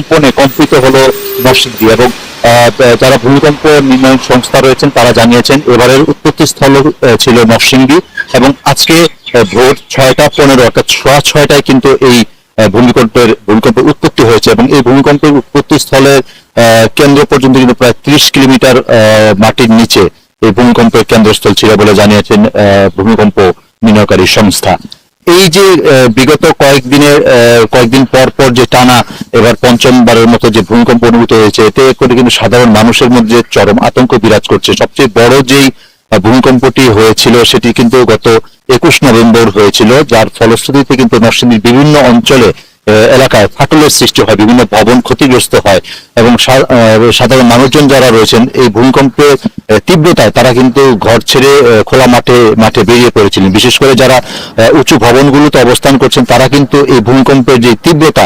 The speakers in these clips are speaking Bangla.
কম্পনে কম্পিত হলো নরসিংদী। এবং যারা ভূমিকম্প নির্ণয়ক সংস্থা রয়েছেন তারা জানিয়েছেন এবারের উৎপত্তি স্থল ছিল নরসিংদী। এবং আজকে ভোর 6টা 15 অর্থাৎ সোয়া 6টায় কিন্তু এই ভূমিকম্পের উৎপত্তি হয়েছে। এবং এই ভূমিকম্পের উৎপত্তি স্থলের কেন্দ্র পর্যন্ত কিন্তু প্রায় 30 কিলোমিটার মাটির নিচে এই ভূমিকম্পের কেন্দ্রস্থল ছিল বলে জানিয়েছেন ভূমিকম্প নির্ণয়কারী সংস্থা। এই যে বিগত কয়েকদিন পর পর যে টানা এবার পঞ্চমবারের মতো যে ভূমিকম্প অনুভূত হয়েছে, এতে করে কিন্তু সাধারণ মানুষের মধ্যে চরম আতঙ্ক বিরাজ করছে। সবচেয়ে বড় যেই ভূমিকম্পটি হয়েছিল সেটি কিন্তু গত 21 নভেম্বর হয়েছিল, যার ফলশ্রুতিতে কিন্তু নরসিংদীর বিভিন্ন অঞ্চলে এলাকায় ফাটলের সৃষ্টি হয়, বিভিন্ন ভবন ক্ষতিগ্রস্ত হয়। এবং সাধারণ মানুষজন যারা রয়েছেন এই ভূমিকম্পের তীব্রতায় তারা কিন্তু ঘর ছেড়ে খোলা মাঠে বেরিয়ে পড়েছিলেন। বিশেষ করে যারা উঁচু ভবনগুলোতে অবস্থান করছেন তারা কিন্তু এই ভূমিকম্পের যে তীব্রতা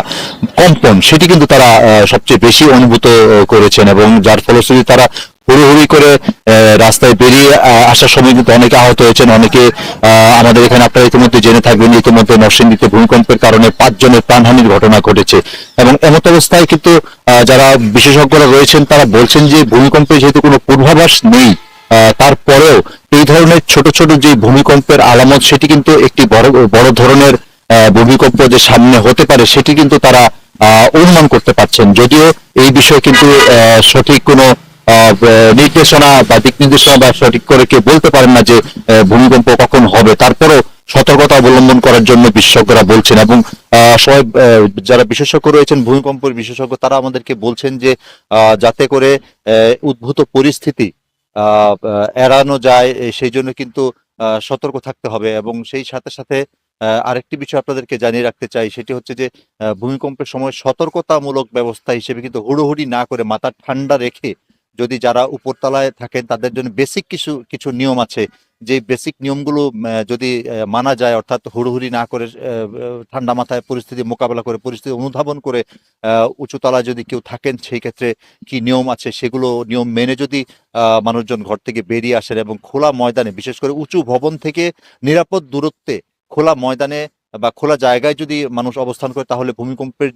কম্পন সেটি কিন্তু তারা সবচেয়ে বেশি অনুভূত করেছেন। এবং যার ফলশ্রুতি তারা হুড়োহুড়ি করে রাস্তায় বেরিয়ে আসার সময় কিন্তু অনেকে আহত হয়েছেন। অনেকে আমাদের এখানে আপনারা ইতিমধ্যে জেনে থাকবেন, ইতিমধ্যে নরসিংদীতে ভূমিকম্পের কারণে 5 জনের প্রাণহানির ঘটনা ঘটেছে। এবং এমত অবস্থায় কিন্তু যারা বিশেষজ্ঞরা রয়েছেন তারা বলছেন যে ভূমিকম্পে যেহেতু কোনো পূর্বাভাস নেই, তারপরেও এই ধরনের ছোট ছোট যে ভূমিকম্পের আলামত সেটি কিন্তু একটি বড় ধরনের ভূমিকম্প যে সামনে হতে পারে সেটি কিন্তু তারা অনুমান করতে পারছেন। যদিও এই বিষয়ে কিন্তু সঠিক কোনো নির্দেশনা বা দিক নির্দেশনা বা সঠিক করে কেউ বলতে পারেন না যে ভূমিকম্প কখন হবে, তারপরেও সতর্কতা অবলম্বন করার জন্য বিশেষজ্ঞরা বলছেন। এবং সবাই যারা বিশেষজ্ঞ রয়েছেন ভূমিকম্পের বিশেষজ্ঞ তারা আমাদেরকে বলছেন যে যাতে করে উদ্ভূত পরিস্থিতি এড়ানো যায় সেই জন্য কিন্তু সতর্ক থাকতে হবে। এবং সেই সাথে সাথে আরেকটি বিষয় আপনাদেরকে জানিয়ে রাখতে চাই, সেটি হচ্ছে যে ভূমিকম্পের সময় সতর্কতামূলক ব্যবস্থা হিসেবে কিন্তু হুড়োহুড়ি না করে মাথা ঠান্ডা রেখে যদি যারা উপরতলায় থাকেন তাদের জন্য বেসিক কিছু কিছু নিয়ম আছে, যে বেসিক নিয়মগুলো যদি মানা যায়, অর্থাৎ হুড়োহুড়ি না করে ঠান্ডা মাথায় পরিস্থিতি মোকাবেলা করে পরিস্থিতি অনুধাবন করে উঁচুতলায় যদি কেউ থাকেন সেই ক্ষেত্রে কি নিয়ম আছে সেগুলো নিয়ম মেনে যদি মানুষজন ঘর থেকে বেরিয়ে আসেন এবং খোলা ময়দানে, বিশেষ করে উঁচু ভবন থেকে নিরাপদ দূরত্বে খোলা ময়দানে বা খোলা জায়গায় যদি মানুষ অবস্থান করে তাহলে ভূমিকম্পের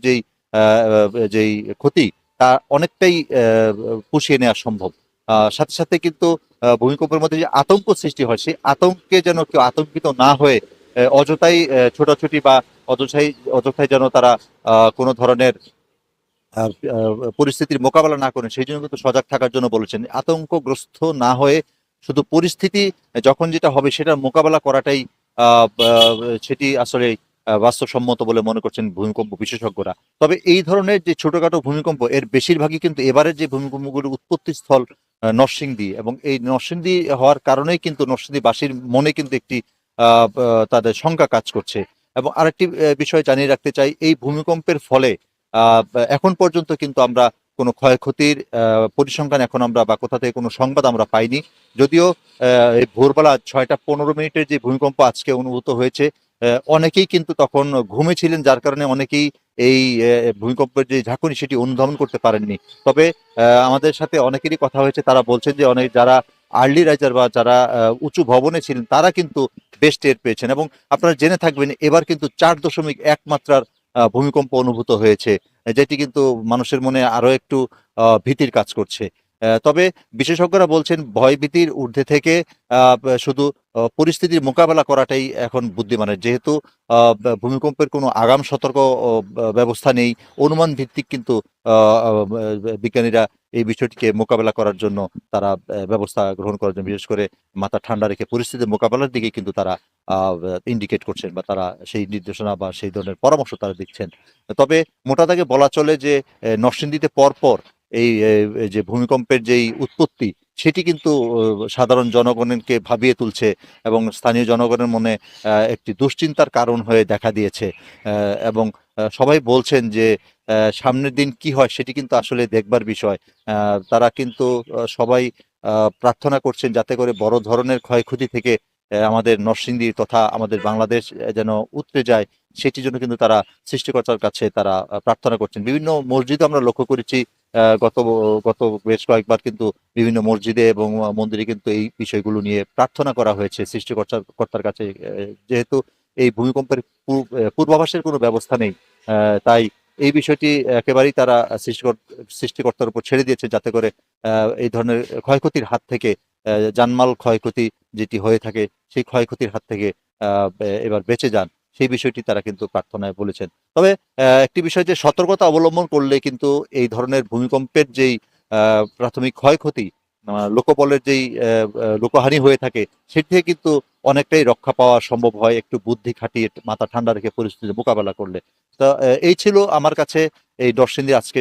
যেই ক্ষতি তা অনেকটাই পুষিয়ে নেওয়া সম্ভব। সাথে সাথে কিন্তু ভূমিকম্পের মধ্যে যে আতঙ্ক সৃষ্টি হয় সেই আতঙ্কে যেন কেউ আতঙ্কিত না হয়ে অযথাই ছোটাছুটি বা অযথাই যেন তারা কোনো ধরনের পরিস্থিতির মোকাবেলা না করেন সেই জন্য কিন্তু সজাগ থাকার জন্য বলেছেন। আতঙ্কগ্রস্ত না হয়ে শুধু পরিস্থিতি যখন যেটা হবে সেটার মোকাবেলা করাটাই সেটি আসলে বাস্তবসম্মত বলে মনে করছেন ভূমিকম্প বিশেষজ্ঞরা। তবে এই ধরনের যে ছোটখাটো ভূমিকম্প এর বেশিরভাগই কিন্তু এবারের যে ভূমিকম্পগুলোর উৎপত্তি স্থল নরসিংদী, এবং এই নরসিংদী হওয়ার কারণেই কিন্তু নরসিংদীবাসীর মনে কিন্তু একটি তাদের শঙ্কা কাজ করছে। এবং আরেকটি বিষয় জানিয়ে রাখতে চাই, এই ভূমিকম্পের ফলে এখন পর্যন্ত কিন্তু আমরা কোনো ক্ষয়ক্ষতির পরিসংখ্যান এখন আমরা বা কোথা থেকে কোনো সংবাদ আমরা পাইনি। যদিও এই ভোরবেলা 6টা 15 যে ভূমিকম্প আজকে অনুভূত হয়েছে, অনেকেই কিন্তু তখন ঘুমেছিলেন, যার কারণে অনেকেই এই ভূমিকম্পের যে ঝাঁকুনি সেটি অনুধাবন করতে পারেননি। তবে আমাদের সাথে অনেকেরই কথা হয়েছে, তারা বলছেন যে অনেক যারা আর্লি রাইজার বা যারা উঁচু ভবনে ছিলেন তারা কিন্তু বেশ টের পেয়েছেন। এবং আপনারা জেনে থাকবেন এবার কিন্তু 4.1 মাত্রার ভূমিকম্প অনুভূত হয়েছে, যেটি কিন্তু মানুষের মনে আরো একটু ভীতির কাজ করছে। তবে বিশেষজ্ঞরা বলছেন ভয়ভীতির ঊর্ধ্বে থেকে শুধু পরিস্থিতির মোকাবেলা করাটাই এখন বুদ্ধিমানের, যেহেতু ভূমিকম্পের কোনো আগাম সতর্ক ব্যবস্থা নেই, অনুমান ভিত্তিক কিন্তু বিজ্ঞানীরা এই বিষয়টিকে মোকাবেলা করার জন্য তারা ব্যবস্থা গ্রহণ করার জন্য বিশেষ করে মাথা ঠান্ডা রেখে পরিস্থিতির মোকাবেলার দিকে কিন্তু তারা ইন্ডিকেট করছেন বা তারা সেই নির্দেশনা বা সেই ধরনের পরামর্শ তারা দিচ্ছেন। তবে মোটা দাগে বলা চলে যে নরসিংদীতে পরপর এই যে ভূমিকম্পের যেই উৎপত্তি সেটি কিন্তু সাধারণ জনগণকে ভাবিয়ে তুলছে এবং স্থানীয় জনগণের মনে একটি দুশ্চিন্তার কারণ হয়ে দেখা দিয়েছে। এবং সবাই বলছেন যে সামনের দিন কি হয় সেটি কিন্তু আসলে দেখবার বিষয়। তারা কিন্তু সবাই প্রার্থনা করছেন যাতে করে বড় ধরনের ক্ষয়ক্ষতি থেকে আমাদের নরসিংদী তথা আমাদের বাংলাদেশ যেন উতরে যায়, সেটির জন্য কিন্তু তারা সৃষ্টিকর্তার কাছে তারা প্রার্থনা করছেন। বিভিন্ন মসজিদে আমরা লক্ষ্য করেছি গত গত বেশ কয়েকবার কিন্তু বিভিন্ন মসজিদে এবং মন্দিরে কিন্তু এই বিষয়গুলো নিয়ে প্রার্থনা করা হয়েছে সৃষ্টিকর্তার কাছে। যেহেতু এই ভূমিকম্পের পূর্বাভাসের কোনো ব্যবস্থা নেই, তাই এই বিষয়টি একেবারেই তারা সৃষ্টিকর্তার উপর ছেড়ে দিয়েছে, যাতে করে এই ধরনের ক্ষয়ক্ষতির হাত থেকে জানমাল ক্ষয়ক্ষতি যেটি হয়ে থাকে সেই ক্ষয়ক্ষতির হাত থেকে এবার বেঁচে যান, সেই বিষয়টি তারা কিন্তু প্রার্থনায় বলেছেন। তবে একটি বিষয়, যে সতর্কতা অবলম্বন করলে কিন্তু এই ধরনের ভূমিকম্পের যেই প্রাথমিক ক্ষয়ক্ষতি, লোকবলের যেই লোকহানি হয়ে থাকে, সেটি থেকে কিন্তু অনেকটাই রক্ষা পাওয়া সম্ভব হয় একটু বুদ্ধি খাটিয়ে মাথা ঠান্ডা রেখে পরিস্থিতি মোকাবেলা করলে। তো এই ছিল আমার কাছে এই নরসিংদীর আজকে